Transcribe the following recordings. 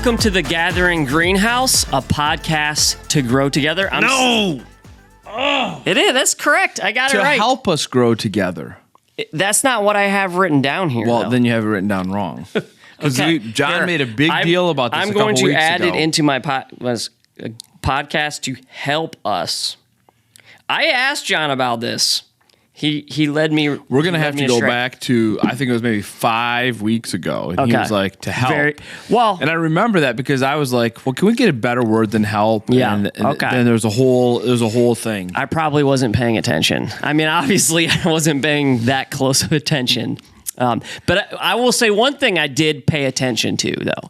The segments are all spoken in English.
Welcome to the Gathering Greenhouse, a podcast to grow together. It is. That's correct. I got it right. To help us grow together. That's not what I have written down here. Well, though. then you have it written down wrong. Because John made a big deal about this. I'm going to add it into my podcast to help us. I asked John about this. He led me. We're going to have to go back to, I think it was maybe 5 weeks ago. And he was like, to help. And I remember that because I was like, well, can we get a better word than help? Yeah. And then there's a whole thing. I probably wasn't paying attention. I mean, obviously, I wasn't paying that close of attention. But I will say one thing I did pay attention to, though.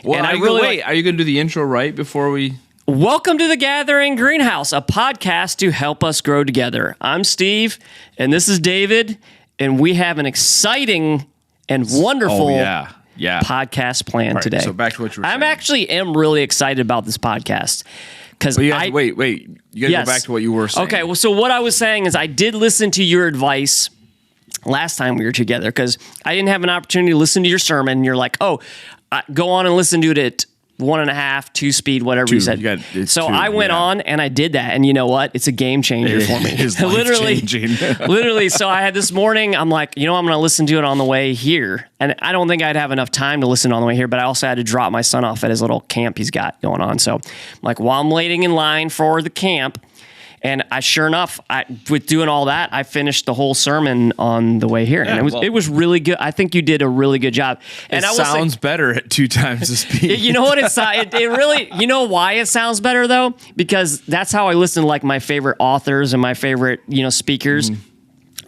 Well, and are you going to do the intro right before we... Welcome to the Gathering Greenhouse, a podcast to help us grow together. I'm Steve, and this is David, and we have an exciting and wonderful podcast planned today. So back to what you were saying. I actually am really excited about this podcast. Wait. You got to go back to what you were saying. Okay, well, so what I was saying is I did listen to your advice last time we were together because I didn't have an opportunity to listen to your sermon. And you're like, go on and listen to it at 1.5, 2 speed, whatever you said. I went on and I did that, and you know what? It's a game changer for me. It's life-changing. Literally. So I had this morning. I'm like, I'm going to listen to it on the way here, and I don't think I'd have enough time to listen on the way here. But I also had to drop my son off at his little camp he's got going on. So I'm like, while I'm waiting in line for the camp. And sure enough, with doing all that, I finished the whole sermon on the way here, and it was really good. I think you did a really good job. And it sounds better at 2 times the speed. You know what? It really. You know why it sounds better though? Because that's how I listen to like my favorite authors and my favorite speakers.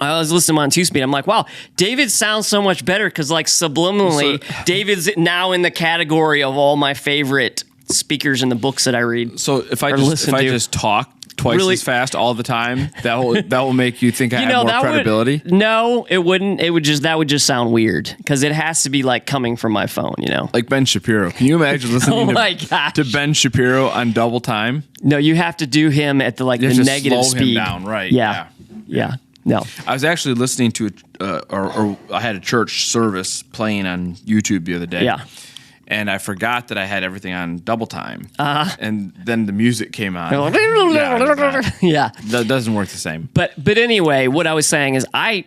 I was listening on 2-speed. I'm like, wow, David sounds so much better because like subliminally, David's now in the category of all my favorite speakers in the books that I read. So if I just talk twice as fast all the time, that will make you think I have more credibility? No, it wouldn't. That would just sound weird because it has to be like coming from my phone, Like Ben Shapiro. Can you imagine listening to Ben Shapiro on double time? No, you have to do him at the negative speed. Him down, right? Yeah. No. I was actually listening to or I had a church service playing on YouTube the other day. Yeah. And I forgot that I had everything on double time. And then the music came on. Yeah. That doesn't work the same. But anyway, what I was saying is I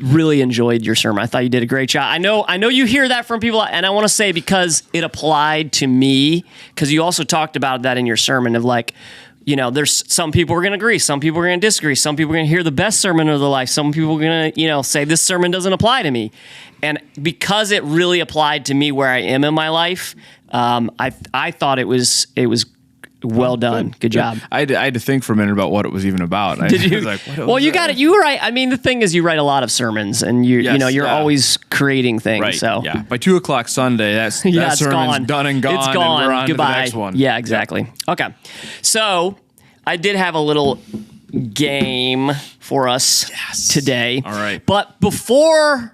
really enjoyed your sermon. I thought you did a great job. I know you hear that from people, and I want to say because it applied to me, because you also talked about that in your sermon of like, there's some people are going to agree, some people are going to disagree, some people are going to hear the best sermon of their life, some people are going to, say this sermon doesn't apply to me. And because it really applied to me where I am in my life, I thought it was well done. Good job. I had to think for a minute about what it was even about. Did you? You got it. You write. I mean, the thing is, you write a lot of sermons, and you're always creating things. Right. So by 2:00 Sunday, that sermon's gone. Done and gone. It's gone. And we're on Goodbye. to the next one. Yeah, exactly. Yeah. Okay. So I did have a little game for us today. All right. But before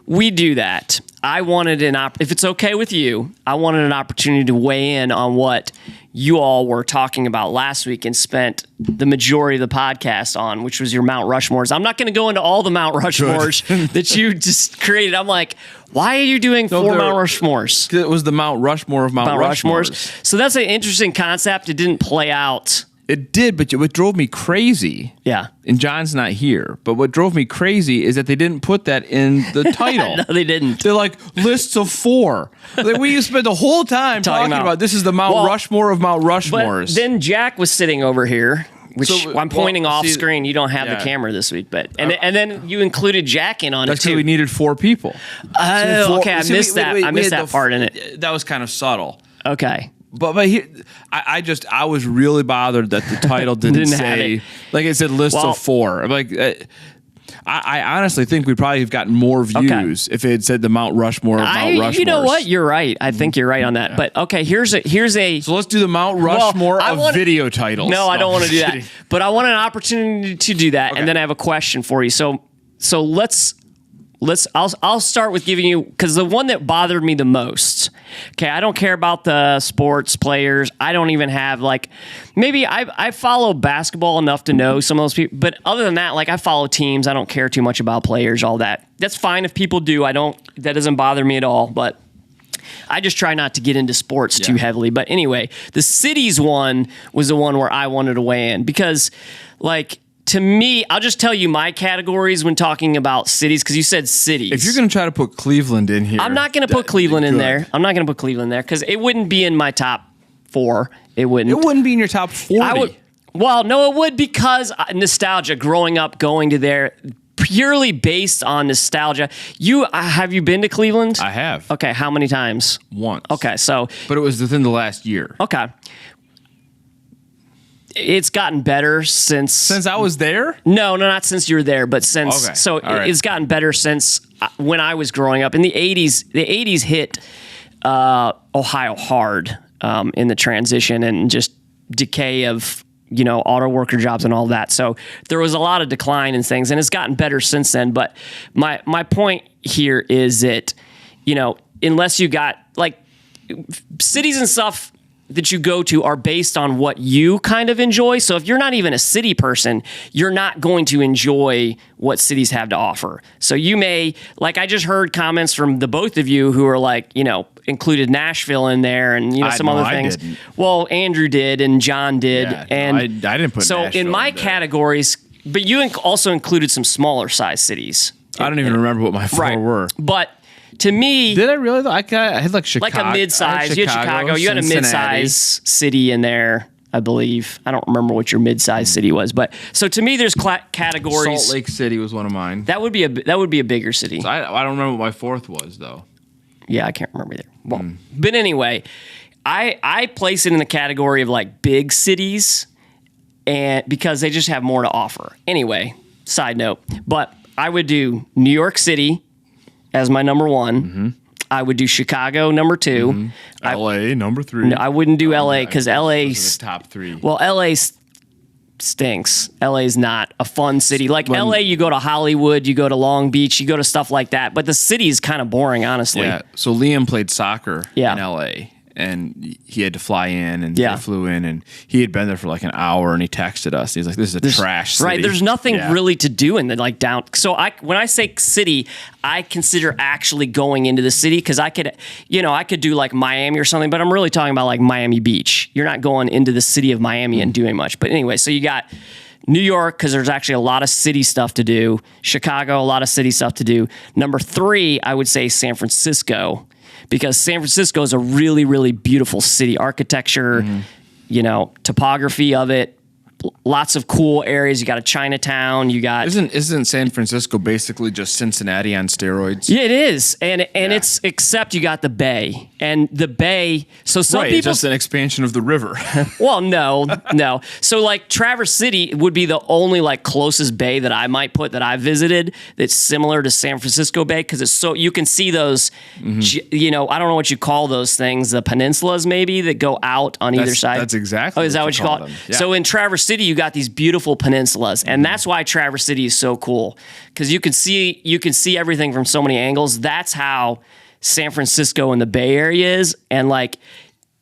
we do that, I wanted if it's okay with you, I wanted an opportunity to weigh in on what you all were talking about last week and spent the majority of the podcast on, which was your Mount Rushmores. I'm not going to go into all the Mount Rushmores that you just created. I'm like, why are you doing 4 Mount Rushmores? It was the Mount Rushmore of Mount Rushmores. So that's an interesting concept. It didn't play out. It did, but what drove me crazy, and John's not here, but what drove me crazy is that they didn't put that in the title. No, they didn't. They're like, lists of 4. We spent the whole time talking about this is the Mount Rushmore of Mount Rushmores. But then Jack was sitting over here, which I'm pointing off screen. You don't have the camera this week, but and then you included Jack in on it too. That's we needed 4 people. Okay, I missed that. I missed that part in it. That was kind of subtle. Okay. But here, I was really bothered that the title didn't say, like it said, list of 4. I'm like, I honestly think we probably have gotten more views if it had said the Mount Rushmore of Mount Rushmore. You know what? You're right. I think you're right on that. Yeah. But okay, here's a. So let's do the Mount Rushmore of video titles. No, I don't want to do that. But I want an opportunity to do that, and then I have a question for you. So let's I'll start with giving you, because the one that bothered me the most, okay, I don't care about the sports players. I don't even have, like, maybe I follow basketball enough to know some of those people, but other than that, like, I follow teams. I don't care too much about players, all that. That's fine if people do. That doesn't bother me at all, but I just try not to get into sports too heavily. But anyway, the cities one was the one where I wanted to weigh in because, like, to me, I'll just tell you my categories when talking about cities because you said cities. If you're going to try to put Cleveland in here, I'm not going to put Cleveland in there. I'm not going to put Cleveland there because it wouldn't be in my top 4. It wouldn't. It wouldn't be in your top 40. Well, no, it would because nostalgia. Growing up, going to there. Purely based on nostalgia. Have you been to Cleveland? I have. Okay, how many times? Once. Okay, so but it was within the last year. Okay. It's gotten better since I was there? No, not since you were there, but since okay. So right. It's gotten better since when I was growing up. In the 80s, the 80s hit Ohio hard in the transition and just decay of auto worker jobs and all that. So there was a lot of decline in things, and it's gotten better since then. But my point here is that, unless you got like cities and stuff that you go to are based on what you kind of enjoy. So if you're not even a city person, you're not going to enjoy what cities have to offer. So you may, like I just heard comments from the both of you who are like, included Nashville in there and some other things. Well, Andrew did and John did. Yeah, and I didn't put so Nashville in my categories, but you also included some smaller size cities. I don't even remember what my 4 were. But to me, did I really? I had like Chicago, like a mid-size. You had Chicago. You had a mid-size city in there, I believe. I don't remember what your mid-size city was, but so to me, there's categories. Salt Lake City was one of mine. That would be a bigger city. So I don't remember what my 4th was though. Yeah, I can't remember either. Well, but anyway, I place it in the category of like big cities, and because they just have more to offer. Anyway, side note, but I would do New York City as my number 1. Mm-hmm. I would do Chicago number 2. Mm-hmm. LA number 3. No, I wouldn't do LA because LA's the top 3. Well, LA stinks. LA's not a fun city. Like LA, you go to Hollywood, you go to Long Beach, you go to stuff like that. But the city is kind of boring, honestly. Yeah. So Liam played soccer in LA. And he had to fly in, and he flew in, and he had been there for like an hour, and he texted us. He's like, "This is a trash city." Right? There's nothing really to do in the like down. So when I say city, I consider actually going into the city because I could do like Miami or something, but I'm really talking about like Miami Beach. You're not going into the city of Miami and doing much. But anyway, so you got New York because there's actually a lot of city stuff to do. Chicago, a lot of city stuff to do. Number 3, I would say San Francisco. Because San Francisco is a really, really beautiful city. Architecture, topography of it, lots of cool areas. You got a Chinatown. You got isn't San Francisco basically just Cincinnati on steroids? Yeah, it is, and it's except you got the Bay and the Bay. So some people it's just an expansion of the river. Well, no. So like Traverse City would be the only like closest bay that I might put that I visited that's similar to San Francisco Bay because it's so you can see those. I don't know what you call those things, the peninsulas maybe that go out on either side. That's exactly. Oh, is that what you call it? Yeah. So in Traverse City, you got these beautiful peninsulas, and that's why Traverse City is so cool because you can see everything from so many angles. That's how San Francisco and the Bay Area is, and like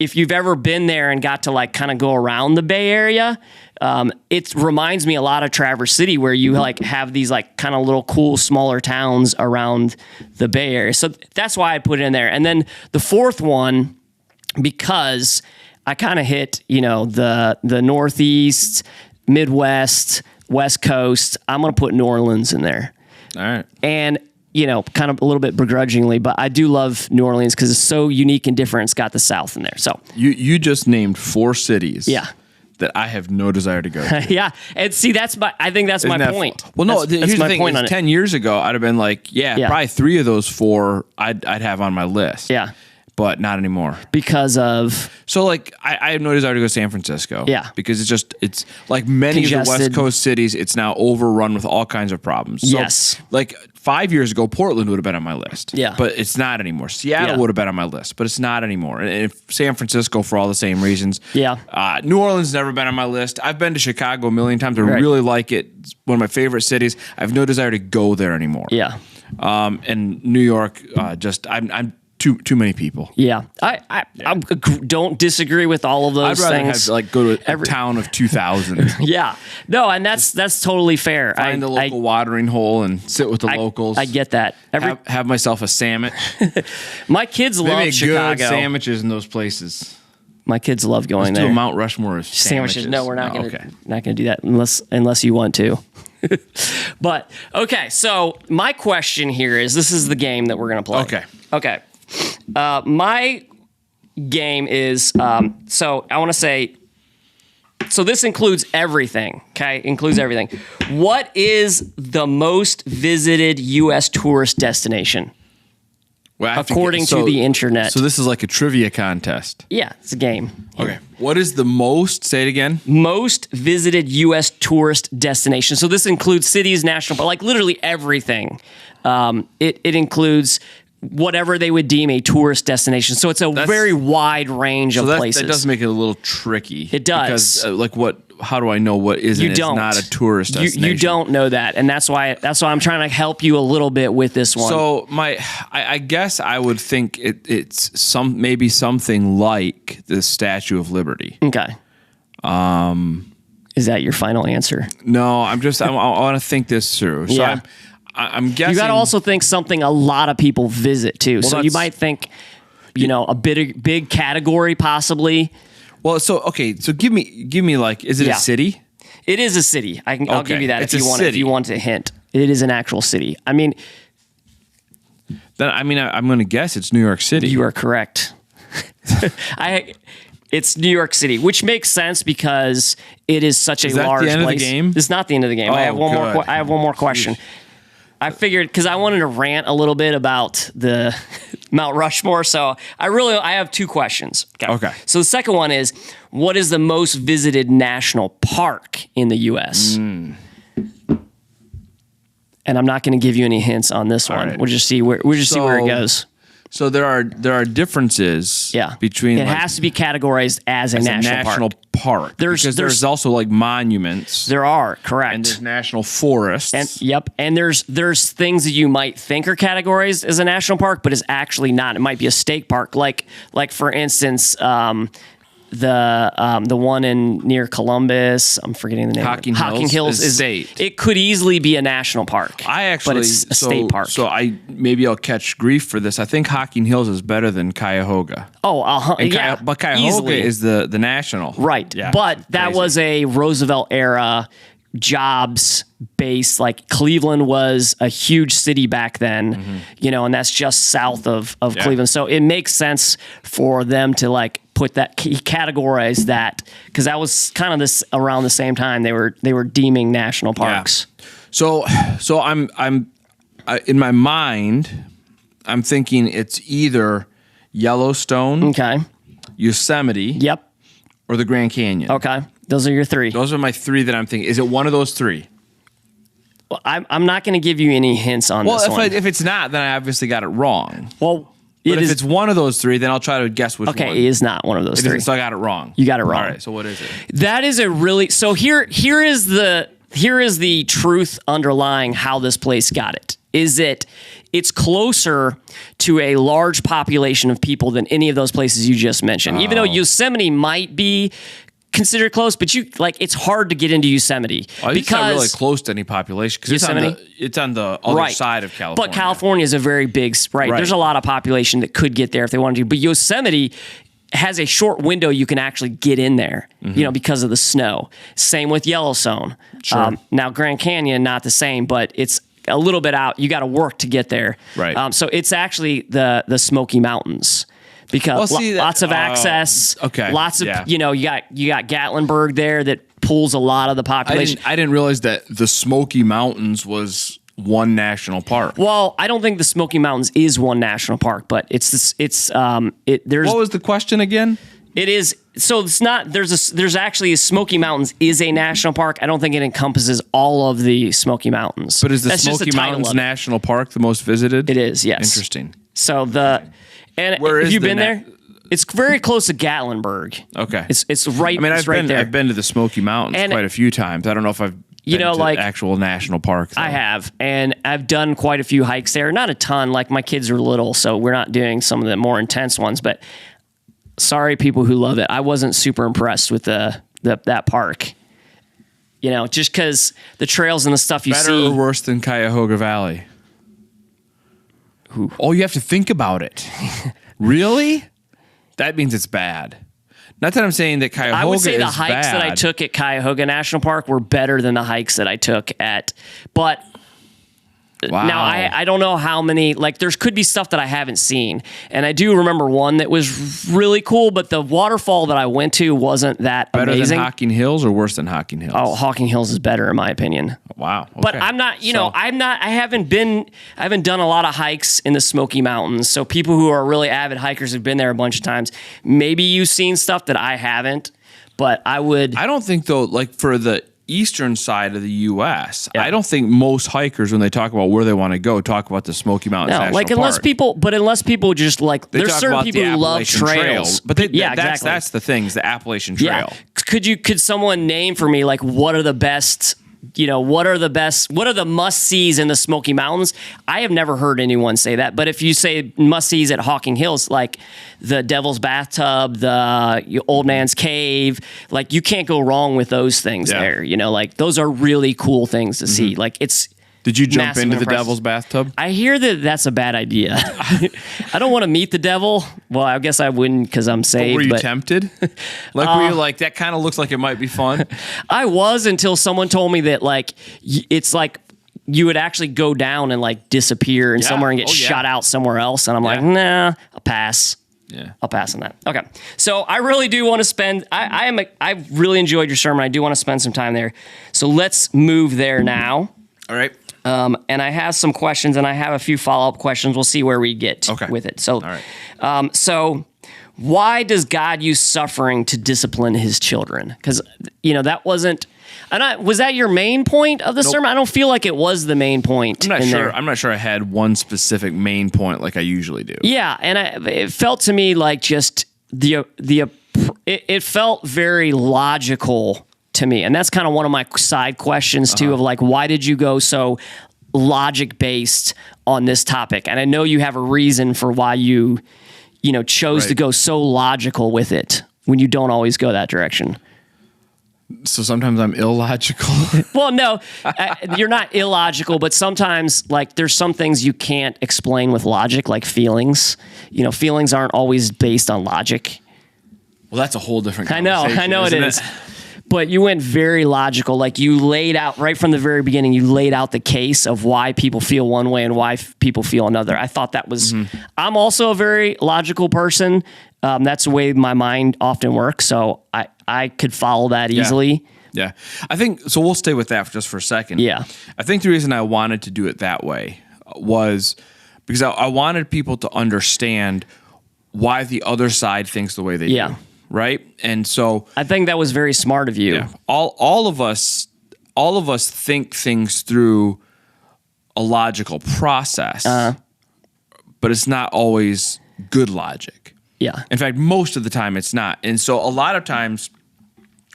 if you've ever been there and got to like kind of go around the Bay Area, it reminds me a lot of Traverse City where you like have these like kind of little cool smaller towns around the Bay Area. So that's why I put it in there. And then the 4th one, because I kind of hit, the Northeast, Midwest, West Coast. I'm going to put New Orleans in there. All right. And, kind of a little bit begrudgingly, but I do love New Orleans because it's so unique and different. It's got the South in there. So you just named 4 cities. Yeah. That I have no desire to go to. Yeah. And see, I think that's my point. Well, no, that's here's my the thing. point on 10 years ago, I'd have been like, probably 3 of those 4 I'd have on my list. Yeah. But not anymore. Because of? So, like, I have no desire to go to San Francisco. Yeah. Because it's like many of the West Coast cities, it's now overrun with all kinds of problems. So, yes. Like, 5 years ago, Portland would have been on my list. Yeah. But it's not anymore. Seattle would have been on my list, but it's not anymore. And San Francisco for all the same reasons. Yeah. New Orleans has never been on my list. I've been to Chicago a million times. I really like it. It's one of my favorite cities. I have no desire to go there anymore. Yeah. And New York, I'm too many people. Yeah, I don't disagree with all of those I'd rather things. go to a town of 2,000. Yeah, no, and that's totally fair. Find the local watering hole and sit with the locals. I get that. Have myself a sandwich. My kids They love make Chicago. good sandwiches in those places. My kids love going there. Do a Mount Rushmore of sandwiches. No, we're not going to do that unless you want to. But okay, so my question here is: this is the game that we're going to play. Okay. My game is so I want to say. So this includes everything. Okay, includes everything. What is the most visited U.S. tourist destination? Well, according to the internet. So this is like a trivia contest. Yeah, it's a game. Okay. What is the most? Say it again. Most visited U.S. tourist destination. So this includes cities, national, but like literally everything. It includes whatever they would deem a tourist destination. So it's a very wide range of places. That does make it a little tricky. It does. Because how do I know what isn't? You don't. It's not a tourist destination. You don't know that, and that's why I'm trying to help you a little bit with this one. So I guess I would think it's maybe something like the Statue of Liberty. Okay. Is that your final answer? No, I want to think this through. So yeah. I'm guessing. You got to also think something a lot of people visit too. Well, so you might think, a big category possibly. Well, so give me like, is it a city? It is a city. I'll give you that if you want a hint. It is an actual city. I mean, I'm going to guess it's New York City. You are correct. It's New York City, which makes sense because it is such a large place. Is that the end of the game? It's not the end of the game. I have one more question. I figured because I wanted to rant a little bit about the Mount Rushmore, so I have two questions. Okay. So the second one is, what is the most visited national park in the U.S.? And I'm not going to give you any hints on this one. Right. We'll just see where it goes. So there are differences. Yeah. Between it has to be categorized as a national park. There's also like monuments. There are, correct. And there's national forests. And there's things that you might think are categorized as a national park, but is actually not. It might be a state park, like for instance, the one near Columbus. I'm forgetting the name. Hocking Hills is state. It could easily be a national park. but it's a state park. So I'll catch grief for this. I think Hocking Hills is better than Cuyahoga. Oh, yeah. But Cuyahoga easily is the national. Right. Yeah. But that was a Roosevelt era jobs base. Like Cleveland was a huge city back then, and that's just south of Cleveland. So it makes sense for them to like put that, categorize that, because that was kind of this around the same time they were deeming national parks. Yeah. So I'm in my mind, I'm thinking it's either Yellowstone, Yosemite, or the Grand Canyon. Okay, those are your three. Those are my three that I'm thinking. Is it one of those three? Well, I'm not going to give you any hints on this one. Well, if it's not, then I obviously got it wrong. Well, but if it's one of those three, then I'll try to guess which one. Okay, it is not one of those three. So I got it wrong. You got it wrong. All right, so what is it? That is a really... So here is the truth underlying how this place got it. It's closer to a large population of people than any of those places you just mentioned. Even though Yosemite might be considered close, but it's hard to get into Yosemite because it's not really close to any population because it's on the other side of California. But California is a very big right. There's a lot of population that could get there if they wanted to. But Yosemite has a short window you can actually get in there, because of the snow. Same with Yellowstone. Sure. Now Grand Canyon, not the same, but it's a little bit out. You got to work to get there. Right. So it's actually the Smoky Mountains. Because lots of access. Okay. Lots of you got Gatlinburg there that pulls a lot of the population. I didn't realize that the Smoky Mountains was one national park. Well, I don't think the Smoky Mountains is one national park, but there's. What was the question again? It is. So it's not. There's actually Smoky Mountains is a national park. I don't think it encompasses all of the Smoky Mountains. But is the Smoky Mountains National Park the most visited? It is. Yes. Interesting. So have you been there? It's very close to Gatlinburg. Okay. It's right. I mean, right there. I've been to the Smoky Mountains quite a few times. I don't know if I've you know, like actual national park. Though. I have, and I've done quite a few hikes there. Not a ton. Like my kids are little, so we're not doing some of the more intense ones. But sorry, people who love it. I wasn't super impressed with that park. You know, just because the trails and the stuff you see. Better or worse than Cuyahoga Valley? Ooh. Oh, you have to think about it. Really? That means it's bad. Not that I'm saying that Cuyahoga is bad. I would say the hikes that I took at Cuyahoga National Park were better than the hikes that I took at, but wow. Now I don't know how many, like there could be stuff that I haven't seen. And I do remember one that was really cool, but the waterfall that I went to wasn't that better amazing. Better than Hocking Hills or worse than Hocking Hills? Oh, Hocking Hills is better in my opinion. Wow. Okay. But I'm not, I haven't done a lot of hikes in the Smoky Mountains. So people who are really avid hikers have been there a bunch of times. Maybe you've seen stuff that I haven't, but I don't think though, like for the eastern side of the U.S., I don't think most hikers, when they talk about where they want to go, talk about the Smoky Mountains National like Park. unless people just like, there's certain people who love trails. But that's the things, the Appalachian Trail. Yeah. Could someone name for me, like, what are the best, what are the must-sees in the Smoky Mountains? I have never heard anyone say that. But if you say must-sees at Hocking Hills, like the Devil's Bathtub, the Old Man's Cave, like you can't go wrong with those things there. Like those are really cool things to see. Like Did you jump into the Devil's Bathtub? I hear that that's a bad idea. I don't want to meet the devil. Well, I guess I wouldn't because I'm saved. Were you tempted? Were you like, that kind of looks like it might be fun? I was until someone told me that like it's like you would actually go down and like disappear in somewhere and get shot out somewhere else. And I'm like, nah, I'll pass. Yeah, I'll pass on that. Okay, so I really do want to spend. I really enjoyed your sermon. I do want to spend some time there. So let's move there now. All right. And I have some questions, and I have a few follow-up questions. We'll see where we get with it. So, all right. So why does God use suffering to discipline his children? Because, that wasn't... was that your main point of the sermon? I don't feel like it was the main point. I'm not sure I had one specific main point like I usually do. Yeah, and it felt to me like just it felt very logical to me. And that's kind of one of my side questions too, of like, why did you go so logic based on this topic? And I know you have a reason for why you chose to go so logical with it when you don't always go that direction. So sometimes I'm illogical. Well, no, you're not illogical, but sometimes like there's some things you can't explain with logic, like feelings. Feelings aren't always based on logic. Well, that's a whole different conversation. I know it is. But you went very logical. Like you laid out right from the very beginning, you laid out the case of why people feel one way and why people feel another. I thought that was, I'm also a very logical person. That's the way my mind often works. So I could follow that easily. Yeah. I think, so we'll stay with that just for a second. Yeah. I think the reason I wanted to do it that way was because I wanted people to understand why the other side thinks the way they do. Right? And so I think that was very smart of you. Yeah. All of us think things through a logical process, but it's not always good logic. Yeah. In fact, most of the time it's not. And so a lot of times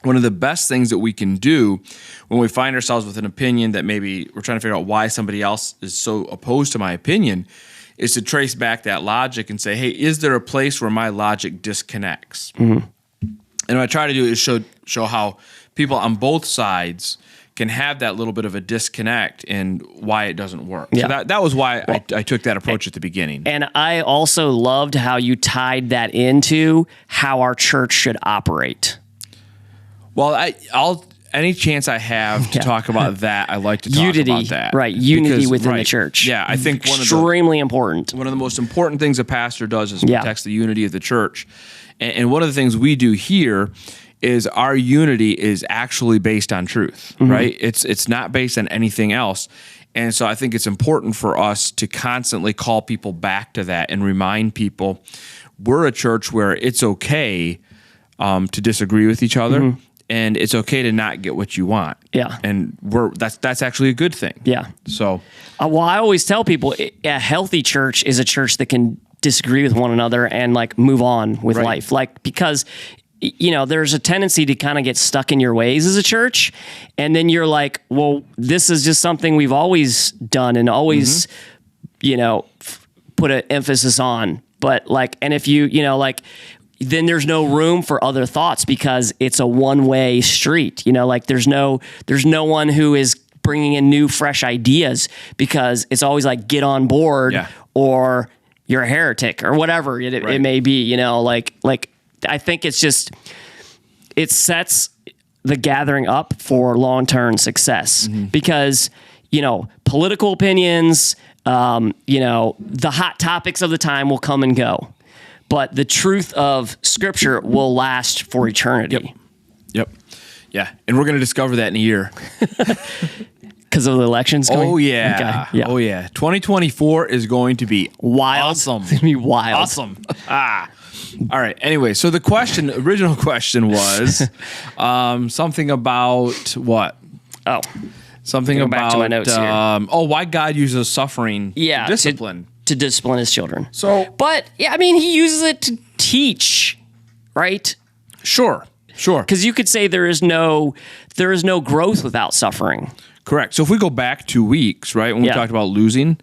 one of the best things that we can do when we find ourselves with an opinion that maybe we're trying to figure out why somebody else is so opposed to my opinion is to trace back that logic and say, hey, is there a place where my logic disconnects? And what I try to do is show how people on both sides can have that little bit of a disconnect and why it doesn't work. Yeah. So that was why I took that approach at the beginning. And I also loved how you tied that into how our church should operate. Well, I'll any chance I have to talk about that, I like to talk about that. Right, unity within the church. Yeah, I think extremely important. One of the most important things a pastor does is protects the unity of the church. And one of the things we do here is our unity is actually based on truth, right? It's not based on anything else. And so I think it's important for us to constantly call people back to that and remind people we're a church where it's okay to disagree with each other. And it's okay to not get what you want. Yeah. And that's actually a good thing. Yeah. So, well, I always tell people a healthy church is a church that can disagree with one another and like move on with life. Like, because there's a tendency to kind of get stuck in your ways as a church. And then you're like, well, this is just something we've always done and always, put an emphasis on. But and if then there's no room for other thoughts because it's a one-way street. There's no one who is bringing in new, fresh ideas because it's always get on board or you're a heretic or whatever it may be. I think it's just it sets the gathering up for long-term success because political opinions, the hot topics of the time will come and go. But the truth of Scripture will last for eternity. Yep. Yeah. And we're going to discover that in a year. Because of the elections coming? Oh, yeah. Okay. Yeah. Oh, yeah. 2024 is going to be wild. Awesome. It's going to be wild. Awesome. All right. Anyway, so the original question was something about what? Oh. Something about back to my notes here. Why God uses suffering to discipline. To discipline his children. But he uses it to teach, right? Sure. Because you could say there is no growth without suffering. Correct. So if we go back 2 weeks, right, when we talked about losing,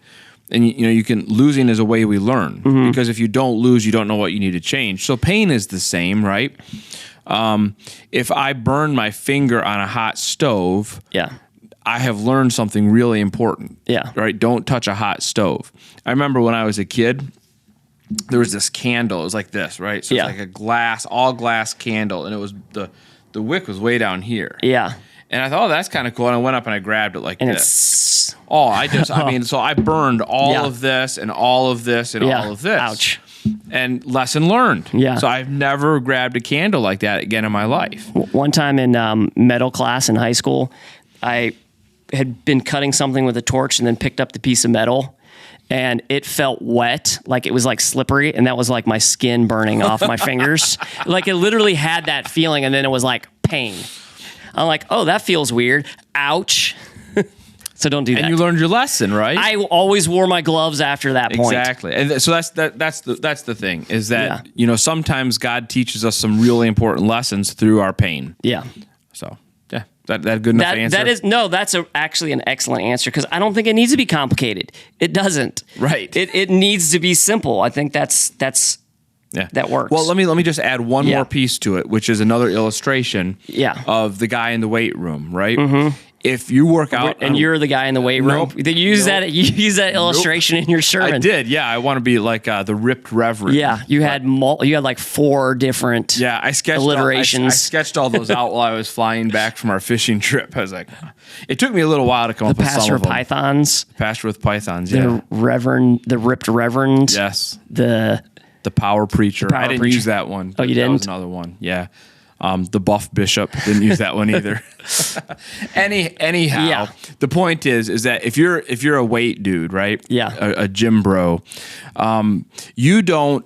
and losing is a way we learn because if you don't lose, you don't know what you need to change. So pain is the same, right? If I burn my finger on a hot stove, I have learned something really important. Right? Don't touch a hot stove. I remember when I was a kid, there was this candle. It was like this, right? So it's like all glass candle, and it was the wick was way down here. And I thought, that's kind of cool. And I went up and I grabbed it like this. So I burned all of this and all of this and all of this. Ouch. And lesson learned. So I've never grabbed a candle like that again in my life. One time in metal class in high school, I had been cutting something with a torch and then picked up the piece of metal and it felt wet, like it was slippery, and that was my skin burning off my fingers. It literally had that feeling, and then it was pain. I'm like, oh, that feels weird. Ouch. So don't do that. And you learned your lesson, right? I always wore my gloves after that point. Exactly. And so that's the thing is that, sometimes God teaches us some really important lessons through our pain. So, that good enough answer? That's actually an excellent answer because I don't think it needs to be complicated. It doesn't. Right. It needs to be simple. I think that works. Well, let me just add one more piece to it, which is another illustration of the guy in the weight room, right? Mm-hmm. If you work out, and you're the guy in the weight room, you use that illustration in your sermon. I did, I want to be like the ripped reverend. You had 4 different alliterations. I sketched all those out while I was flying back from our fishing trip. I was like, it took me a little while to come up with some of them. The pastor with pythons. The reverend, the ripped reverend. Yes. The power preacher. I didn't use that one. Oh, you didn't? That was another one. Yeah. The buff bishop didn't use that one either. Anyhow, the point is that if you're a weight dude, right? A gym bro, if you don't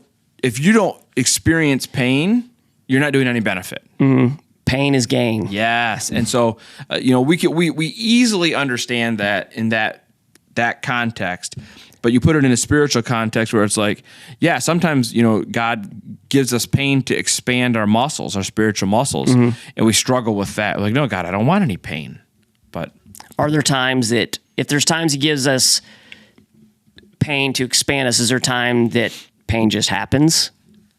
experience pain, you're not doing any benefit. Mm-hmm. Pain is gain. Yes, and so we easily understand that in that context. But you put it in a spiritual context where it's sometimes, God gives us pain to expand our muscles, our spiritual muscles, and we struggle with that. We're like, no, God, I don't want any pain. But are there times that, if there's times he gives us pain to expand us, is there time that pain just happens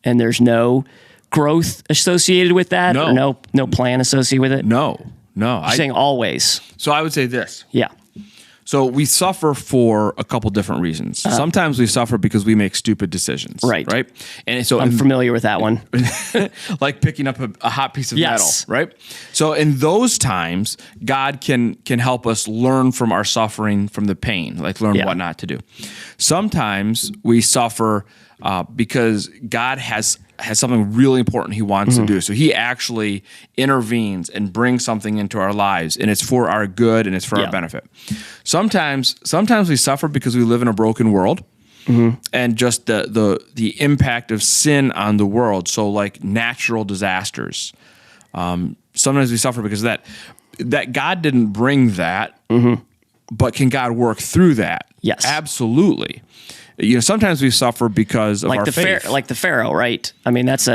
and there's no growth associated with that? No. Or no plan associated with it? No. You're saying always. So I would say this. Yeah. So we suffer for a couple different reasons. Sometimes we suffer because we make stupid decisions. Right. And so I'm familiar with that one. Like picking up a hot piece of metal. Right. So in those times, God can help us learn from our suffering, from the pain, learn what not to do. Sometimes we suffer because God has something really important he wants to do. So he actually intervenes and brings something into our lives, and it's for our good and it's for our benefit. Sometimes we suffer because we live in a broken world, and just the impact of sin on the world. So natural disasters. Sometimes we suffer because of that God didn't bring that, but can God work through that? Yes. Absolutely. Sometimes we suffer because of our faith. Like the Pharaoh, right? I mean, that's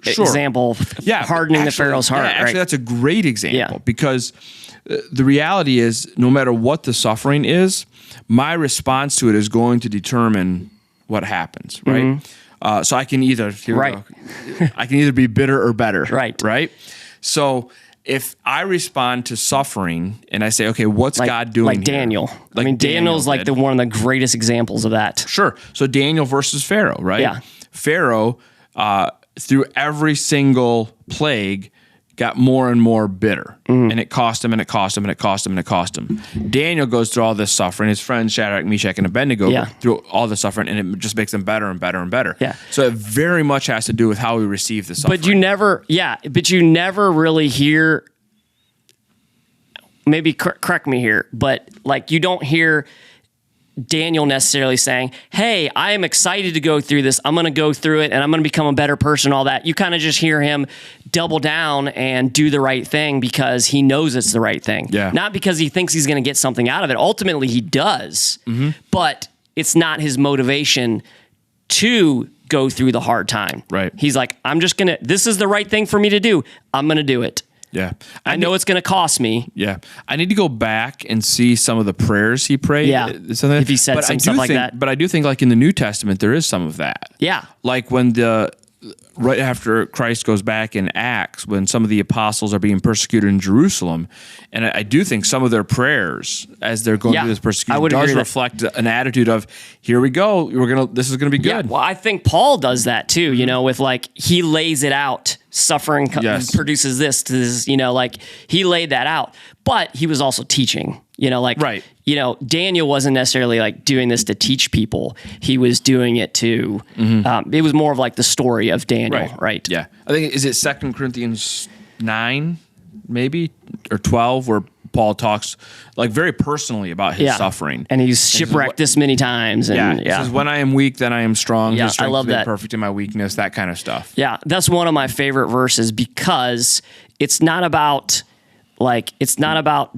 example, hardening the Pharaoh's heart. Actually, that's a great example because the reality is, no matter what the suffering is, my response to it is going to determine what happens, right? So I can either I can either be bitter or better, right? So if I respond to suffering and I say, okay, what's God doing? Like Daniel. I mean, Daniel's like one of the greatest examples of that. Sure. So Daniel versus Pharaoh, right? Yeah. Pharaoh, through every single plague, got more and more bitter. And it cost him, and it cost him, and it cost him, and it cost him. Daniel goes through all this suffering. His friends Shadrach, Meshach, and Abednego go through all the suffering, and it just makes them better and better and better. Yeah. So it very much has to do with how we receive the suffering. But you never really hear, maybe correct me here, but like you don't hear Daniel necessarily saying, hey, I am excited to go through this. I'm going to go through it and I'm going to become a better person, all that. You kind of just hear him double down and do the right thing because he knows it's the right thing. Yeah. Not because he thinks he's going to get something out of it. Ultimately, he does. But it's not his motivation to go through the hard time. Right. He's like, this is the right thing for me to do. I'm going to do it. Yeah. I know it's going to cost me. Yeah. I need to go back and see some of the prayers he prayed. Yeah. If he said some stuff like that. But I do think, like in the New Testament, there is some of that. Yeah. Like when right after Christ goes back in Acts, when some of the apostles are being persecuted in Jerusalem, and I do think some of their prayers as they're going through this persecution does reflect an attitude of, here we go, this is gonna be good. Yeah, well, I think Paul does that too, with like, he lays it out, suffering produces this to this, like he laid that out, but he was also teaching, Daniel wasn't necessarily like doing this to teach people. He was doing it to, it was more of like the story of Daniel, right? Yeah. I think, is it 2 Corinthians 9, maybe, or 12, where Paul talks like very personally about his suffering. And he's shipwrecked this many times. And He says, when I am weak, then I am strong. Yeah, His strength I love is made that. perfect in my weakness, that kind of stuff. Yeah, that's one of my favorite verses because it's not about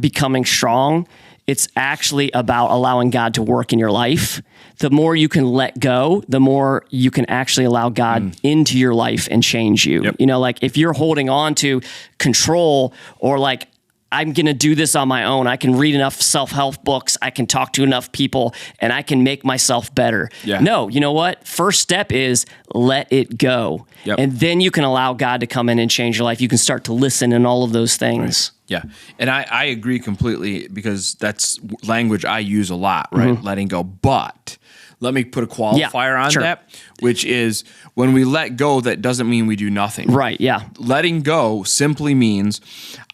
becoming strong. It's actually about allowing God to work in your life. The more you can let go, the more you can actually allow God into your life and change you. Yep. Like if you're holding on to control or like, I'm going to do this on my own. I can read enough self-help books. I can talk to enough people and I can make myself better. Yeah. No, you know what? First step is let it go. Yep. And then you can allow God to come in and change your life. You can start to listen and all of those things. Yeah. And I agree completely because that's language I use a lot, right? Letting go. But let me put a qualifier on that, which is when we let go, that doesn't mean we do nothing. Right, yeah. Letting go simply means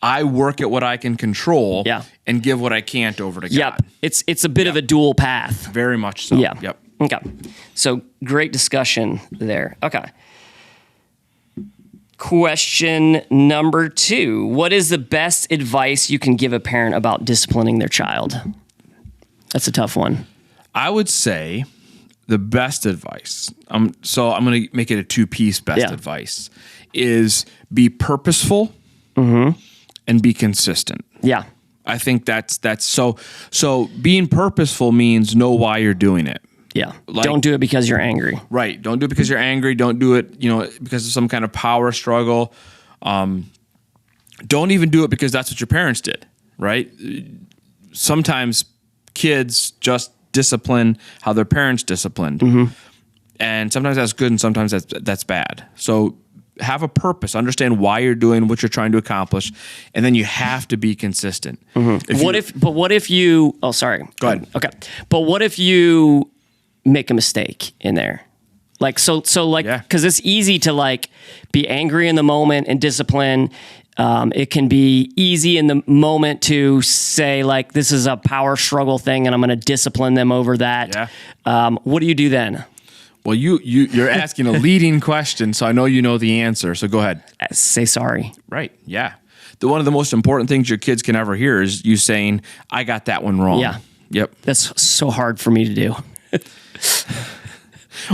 I work at what I can control and give what I can't over to God. It's a bit of a dual path. Very much so. Yeah. Yep. Okay. So great discussion there. Okay. Question number 2. What is the best advice you can give a parent about disciplining their child? That's a tough one. I would say the best advice, so I'm going to make it a 2-piece best advice, is be purposeful and be consistent. Yeah. I think that's so being purposeful means know why you're doing it. Yeah. Don't do it because you're angry. Right. Don't do it because you're angry. Don't do it, because of some kind of power struggle. Don't even do it because that's what your parents did, right? Sometimes kids just discipline how their parents disciplined. And sometimes that's good and sometimes that's bad. So have a purpose, understand why you're doing what you're trying to accomplish, and then you have to be consistent. What if you go ahead. Okay. But what if you make a mistake in there? Because it's easy to be angry in the moment and discipline. It can be easy in the moment to say this is a power struggle thing and I'm going to discipline them over that. Yeah. What do you do then? Well, you're asking a leading question, so I know you know the answer. So go ahead. Say sorry. Right. Yeah. One of the most important things your kids can ever hear is you saying, I got that one wrong. Yeah. Yep. That's so hard for me to do.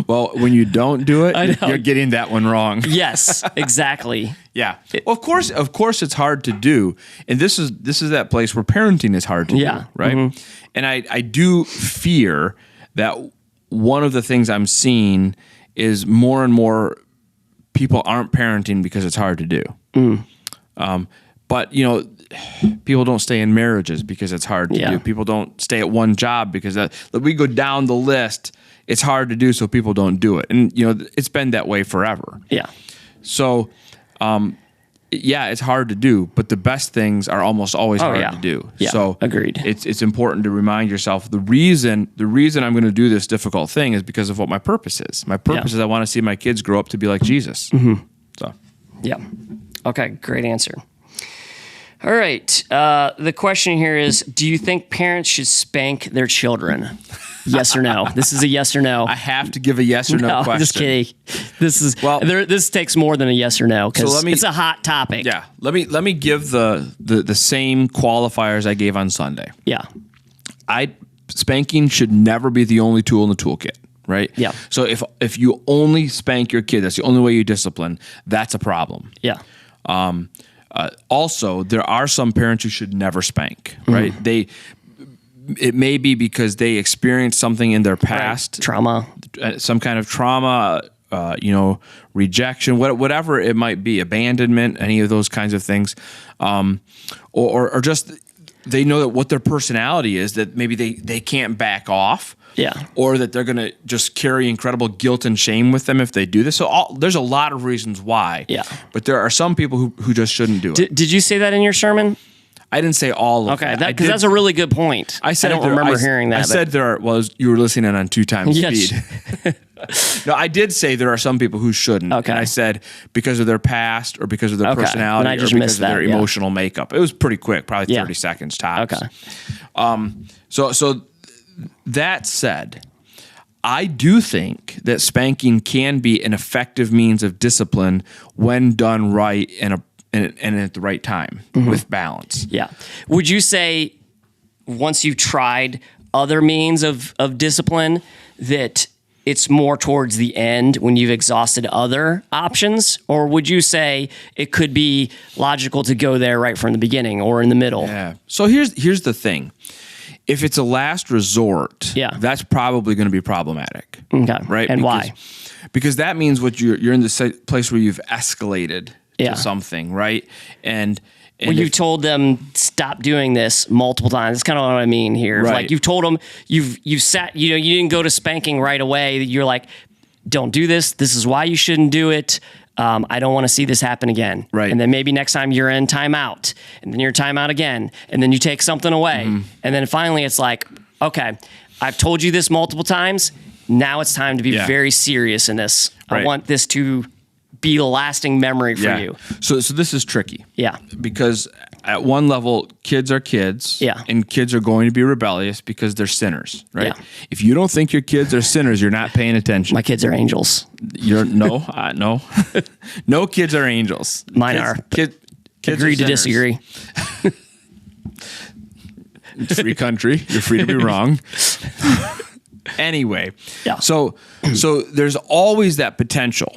Well, when you don't do it, you're getting that one wrong. Yes, exactly. Yeah. Well, of course it's hard to do. And this is that place where parenting is hard to do, right? And I do fear that one of the things I'm seeing is more and more people aren't parenting because it's hard to do. But people don't stay in marriages because it's hard to do. People don't stay at one job because we go down the list. It's hard to do, so people don't do it. And it's been that way forever. Yeah. So, it's hard to do, but the best things are almost always hard to do. Yeah. So agreed. It's important to remind yourself the reason I'm going to do this difficult thing is because of what my purpose is. My purpose is I want to see my kids grow up to be like Jesus. So. Yeah. Okay. Great answer. All right. The question here is, do you think parents should spank their children? Yes or no? This is a yes or no. I have to give a yes or no question. Just kidding. This takes more than a yes or no because it's a hot topic. Yeah. Let me give the same qualifiers I gave on Sunday. Yeah. Spanking should never be the only tool in the toolkit, right? Yeah. So if you only spank your kid, that's the only way you discipline, that's a problem. Yeah. Also, there are some parents who should never spank, right? It may be because they experienced something in their past, trauma, some kind of trauma, rejection, whatever it might be, abandonment, any of those kinds of things, or just they know that what their personality is, that maybe they can't back off. Yeah. Or that they're going to just carry incredible guilt and shame with them if they do this. So there's a lot of reasons why. Yeah. But there are some people who just shouldn't do it. Did you say that in your sermon? I didn't say all of that. Okay, because that's a really good point. I don't remember hearing that. I said there are, you were listening on 2 times speed. No, I did say there are some people who shouldn't. Okay. And I said because of their past or because of their personality or because of their emotional makeup. It was pretty quick, probably 30 seconds tops. Okay. So that said, I do think that spanking can be an effective means of discipline when done right and at the right time with balance. Yeah. Would you say once you've tried other means of discipline that it's more towards the end when you've exhausted other options? Or would you say it could be logical to go there right from the beginning or in the middle? Yeah. So here's the thing. If it's a last resort, that's probably going to be problematic. Okay. Right? And why? Because that means you're in the place where you've escalated to something, right? And you told them stop doing this multiple times. That's kind of what I mean here. Right. Like you've told them you've sat, you didn't go to spanking right away. You're like, don't do this. This is why you shouldn't do it. I don't want to see this happen again. Right. And then maybe next time you're in timeout, and then you're timeout again, and then you take something away. And then finally it's like, okay, I've told you this multiple times. Now it's time to be very serious in this. Right. I want this to be a lasting memory for you. So this is tricky. Yeah. Because at one level, kids are kids. Yeah. And kids are going to be rebellious because they're sinners, right? Yeah. If you don't think your kids are sinners, you're not paying attention. My kids are angels. No. No kids are angels. Mine are. Kids agree to disagree. Free country. You're free to be wrong. Anyway. Yeah. So there's always that potential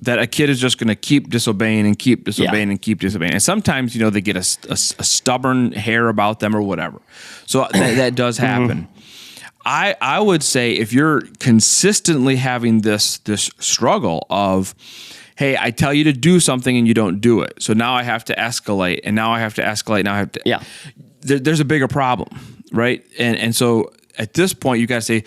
that a kid is just going to keep disobeying and keep disobeying and keep disobeying. And sometimes, they get a stubborn hair about them or whatever. So that does happen. I would say if you're consistently having this struggle of, hey, I tell you to do something and you don't do it. So now I have to escalate and now I have to escalate. Now I have to. Yeah. There's a bigger problem, right? And so at this point, you got to say,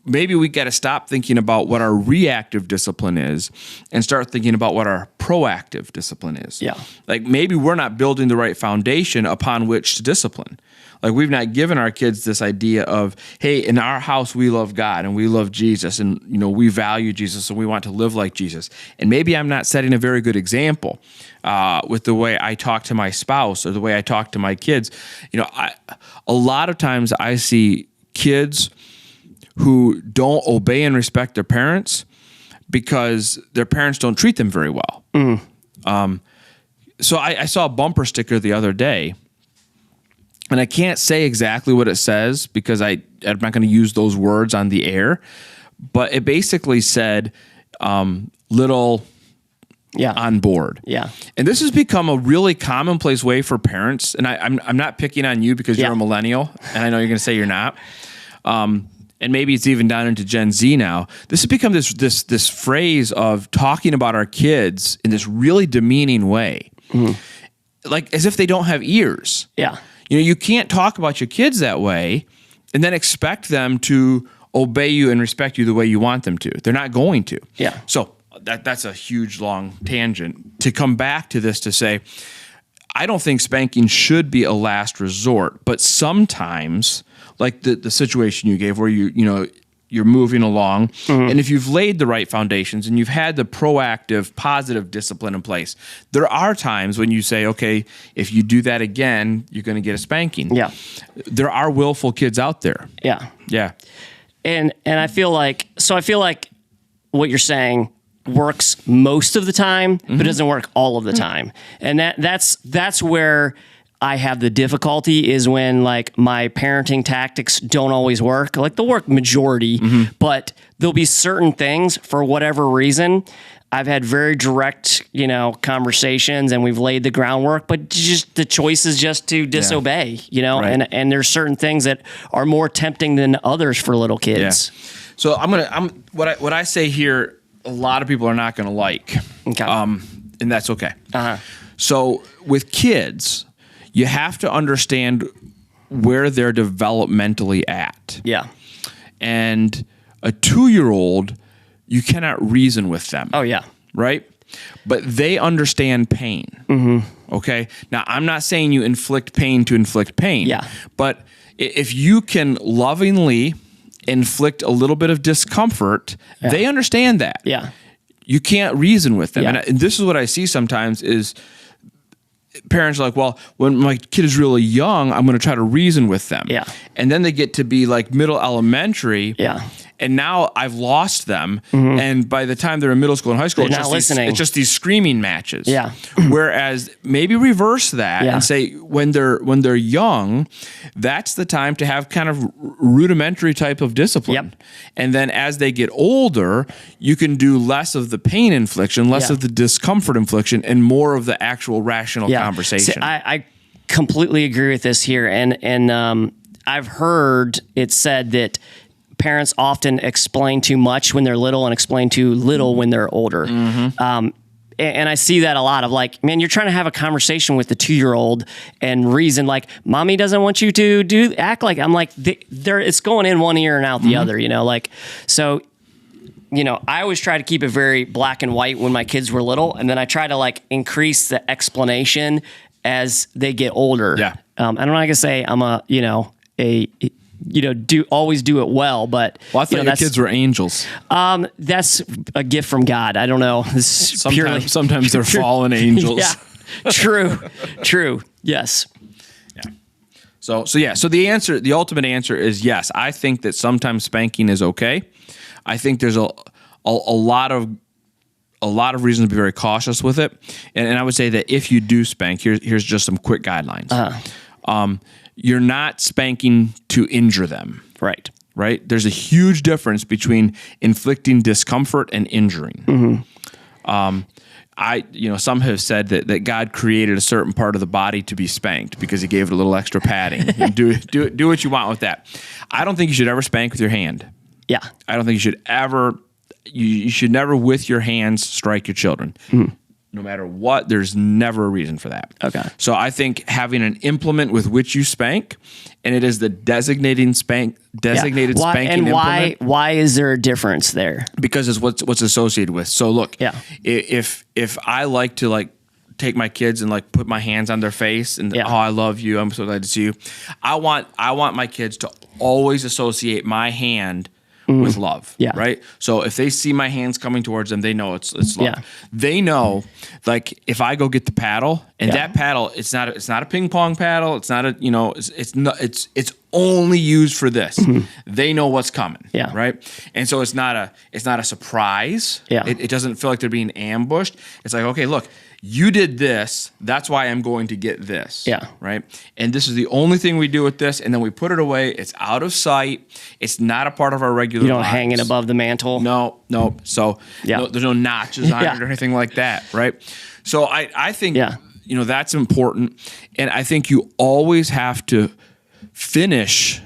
maybe we got to stop thinking about what our reactive discipline is and start thinking about what our proactive discipline is. Yeah. Like maybe we're not building the right foundation upon which to discipline. Like we've not given our kids this idea of, hey, in our house, we love God and we love Jesus and, we value Jesus and we want to live like Jesus. And maybe I'm not setting a very good example with the way I talk to my spouse or the way I talk to my kids. A lot of times I see kids who don't obey and respect their parents because their parents don't treat them very well. So I saw a bumper sticker the other day, and I can't say exactly what it says because I'm not going to use those words on the air, but it basically said, little on board. Yeah. And this has become a really commonplace way for parents, and I'm not picking on you because you're a millennial, and I know you're going to say you're not. and maybe it's even down into Gen Z now, this has become this phrase of talking about our kids in this really demeaning way. Like as if they don't have ears. Yeah. You can't talk about your kids that way and then expect them to obey you and respect you the way you want them to. They're not going to. Yeah. So that's a huge, long tangent. To come back to this to say, I don't think spanking should be a last resort, but sometimes, like the situation you gave where you're moving along, and if you've laid the right foundations and you've had the proactive, positive discipline in place, there are times when you say, okay, if you do that again, you're going to get a spanking. Yeah. There are willful kids out there. Yeah. Yeah. And I feel like what you're saying works most of the time, but doesn't work all of the time. And that's where I have the difficulty, is when like my parenting tactics don't always work. Like they'll work majority, but there'll be certain things for whatever reason. I've had very direct, conversations, and we've laid the groundwork, but just the choice is just to disobey, Right. and there's certain things that are more tempting than others for little kids. Yeah. So what I say here, a lot of people are not going to like, Okay. and that's okay. Uh-huh. So with kids, you have to understand where they're developmentally at. Yeah. And a 2-year-old, you cannot reason with them. Oh, yeah. Right? But they understand pain. Okay? Now, I'm not saying you inflict pain to inflict pain. Yeah. But if you can lovingly inflict a little bit of discomfort, they understand that. Yeah. You can't reason with them. Yeah. And this is what I see sometimes is parents are like, well, when my kid is really young, I'm going to try to reason with them. Yeah. And then they get to be like middle elementary. Yeah. And now I've lost them. And by the time they're in middle school and high school, They're not listening. It's just these screaming matches. Yeah. Whereas maybe reverse that and say when they're young, that's the time to have kind of rudimentary type of discipline. Yep. And then as they get older, you can do less of the pain infliction, less of the discomfort infliction, and more of the actual rational conversation. See, I completely agree with this here. And I've heard it said that parents often explain too much when they're little and explain too little when they're older. And I see that a lot of like, man, you're trying to have a conversation with the 2-year-old and reason like, mommy doesn't want you to act like, I'm like, it's going in one ear and out the other, so, I always try to keep it very black and white when my kids were little. And then I try to like increase the explanation as they get older. Yeah. I'm not going to say I'm always do it well, but I thought your kids were angels. That's a gift from God. I don't know. This is Sometimes they're fallen angels. Yeah, true. Yes. Yeah. So the ultimate answer is yes. I think that sometimes spanking is okay. I think there's a lot of reason to be very cautious with it, and I would say that if you do spank, here's just some quick guidelines. You're not spanking to injure them. Right? There's a huge difference between inflicting discomfort and injuring. Some have said that God created a certain part of the body to be spanked because he gave it a little extra padding. And do what you want with that. I don't think you should ever spank with your hand. Yeah. I don't think you should ever, you should never with your hands strike your children. No matter what, there's never a reason for that. Okay. So I think having an implement with which you spank, and it is the designated spanking implement. Why is there a difference there? Because it's what's associated with. So look, if I like to take my kids and put my hands on their face and I love you, I'm so glad to see you. I want my kids to always associate my hand with love, right? So if they see my hands coming towards them, they know it's love. Yeah. They know, if I go get the paddle, and that paddle, it's not a ping pong paddle. It's not it's only used for this. They know what's coming, right? And so it's not a surprise. It doesn't feel like they're being ambushed. It's like, okay, look, you did this. That's why I'm going to get this. Right. And this is the only thing we do with this. And then we put it away. It's out of sight. It's not a part of our regular You don't lives. hang it above the mantle. No. So there's no notches on it or anything like that. Right. So I think, that's important. And I think you always have to finish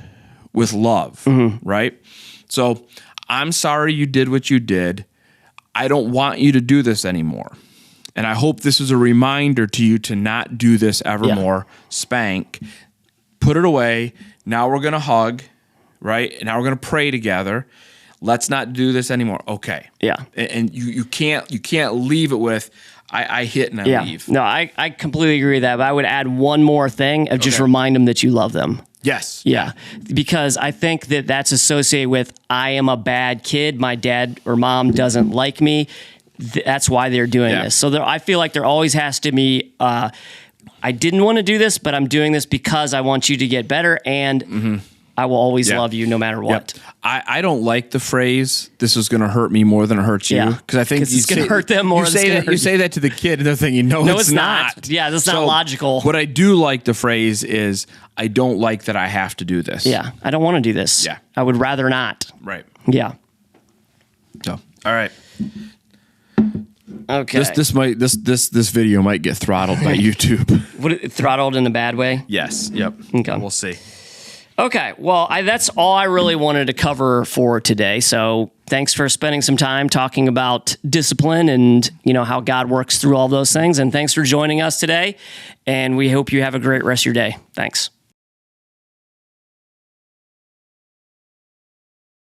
with love. Right. So I'm sorry you did what you did. I don't want you to do this anymore. And I hope this is a reminder to you to not do this evermore. Yeah. Spank. Put it away. Now we're going to hug, right? And now we're going to pray together. Let's not do this anymore. Okay. Yeah. And you can't leave it with, I hit and I leave. No, I completely agree with that. But I would add one more thing of just remind them that you love them. Yes. Yeah. Because I think that that's associated with, I am a bad kid. My dad or mom doesn't like me. That's why they're doing this. So I feel like there always has to be, I didn't want to do this, but I'm doing this because I want you to get better. And I will always love you no matter what. Yep. I don't like the phrase, this is going to hurt me more than it hurts you. Because I think it's going to hurt them more than you say that to the kid and they're thinking, no, it's not. Yeah, that's not logical. What I do like the phrase is, I don't like that I have to do this. Yeah, I don't want to do this. Yeah. I would rather not. Right. Yeah. So, all right. Okay. This video might get throttled by YouTube. Would it throttled in a bad way? Yes. Yep. Okay. We'll see. Okay, well, that's all I really wanted to cover for today. So thanks for spending some time talking about discipline and, how God works through all those things. And thanks for joining us today. And we hope you have a great rest of your day. Thanks.